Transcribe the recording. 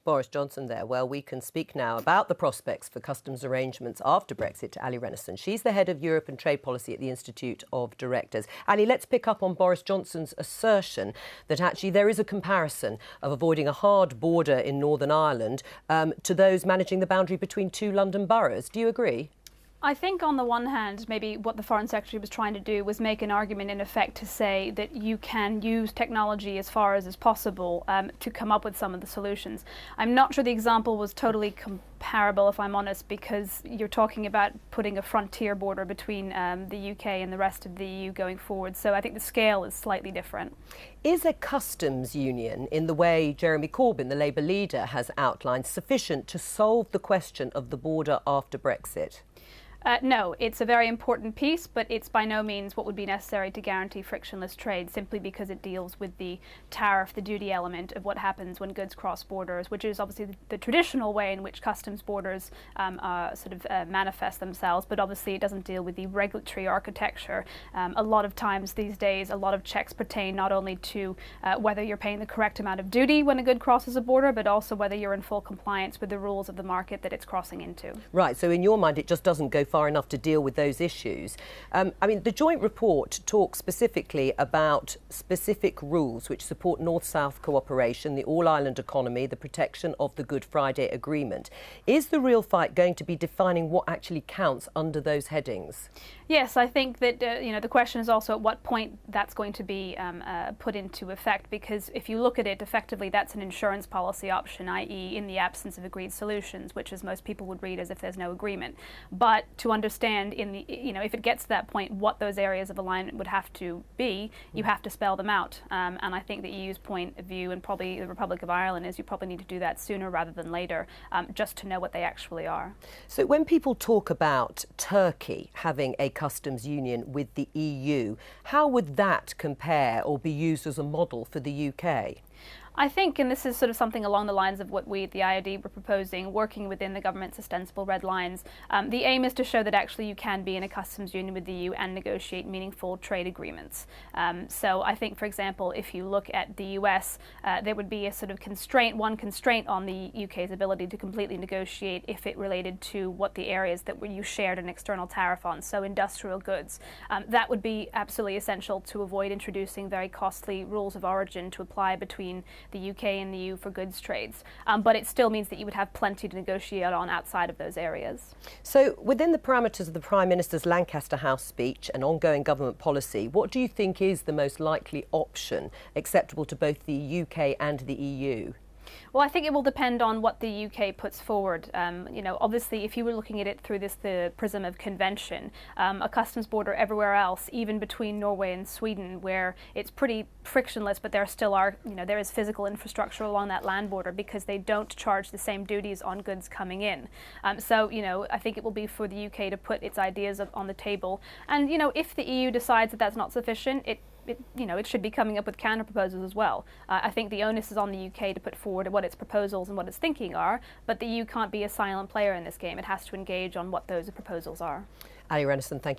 Boris Johnson there. Well, we can speak now about the prospects for customs arrangements after Brexit to Allie Reneson. She's the head of Europe and Trade Policy at the Institute of Directors. Allie, let's pick up on Boris Johnson's assertion that actually there is a comparison of avoiding a hard border in Northern Ireland to those managing the boundary between two London boroughs. Do you agree? I think on the one hand, maybe what the Foreign Secretary was trying to do was make an argument in effect to say that you can use technology as far as is possible to come up with some of the solutions. I'm not sure the example was totally comparable, if I'm honest, because you're talking about putting a frontier border between the UK and the rest of the EU going forward. So I think the scale is slightly different. Is a customs union, in the way Jeremy Corbyn, the Labour leader, has outlined, sufficient to solve the question of the border after Brexit? No, it's a very important piece, but it's by no means what would be necessary to guarantee frictionless trade, simply because it deals with the tariff, the duty element of what happens when goods cross borders, which is obviously the traditional way in which customs borders manifest themselves, but obviously it doesn't deal with the regulatory architecture. A lot of times these days, a lot of checks pertain not only to whether you're paying the correct amount of duty when a good crosses a border, but also whether you're in full compliance with the rules of the market that it's crossing into. Right, so in your mind it just doesn't go far enough to deal with those issues. I mean, the joint report talks specifically about specific rules which support North-South cooperation, the all-island economy, the protection of the Good Friday Agreement. Is the real fight going to be defining what actually counts under those headings? Yes, I think that the question is also at what point that's going to be put into effect, because if you look at it effectively, that's an insurance policy option, i.e. in the absence of agreed solutions, which as most people would read as if there's no agreement. But to understand if it gets to that point what those areas of alignment would have to be, you have to spell them out. And I think the EU's point of view, and probably the Republic of Ireland, is you probably need to do that sooner rather than later, just to know what they actually are. So when people talk about Turkey having a customs union with the EU, how would that compare or be used as a model for the UK? I think, and this is sort of something along the lines of what we at the IOD were proposing, working within the government's ostensible red lines, the aim is to show that actually you can be in a customs union with the EU and negotiate meaningful trade agreements. So I think, for example, if you look at the US, there would be a sort of one constraint on the UK's ability to completely negotiate if it related to what the areas that you shared an external tariff on, so industrial goods. That would be absolutely essential to avoid introducing very costly rules of origin to apply between the UK and the EU for goods trades. But it still means that you would have plenty to negotiate on outside of those areas. So within the parameters of the Prime Minister's Lancaster House speech and ongoing government policy, what do you think is the most likely option acceptable to both the UK and the EU? Well, I think it will depend on what the UK puts forward. Obviously, if you were looking at it through the prism of convention, a customs border everywhere else, even between Norway and Sweden, where it's pretty frictionless, but there is physical infrastructure along that land border because they don't charge the same duties on goods coming in. I think it will be for the UK to put its ideas on the table. And, if the EU decides that that's not sufficient, it should be coming up with counter proposals as well. I think the onus is on the UK to put forward what its proposals and what its thinking are, but the EU can't be a silent player in this game. It has to engage on what those proposals are. Allie Reneson, thank you.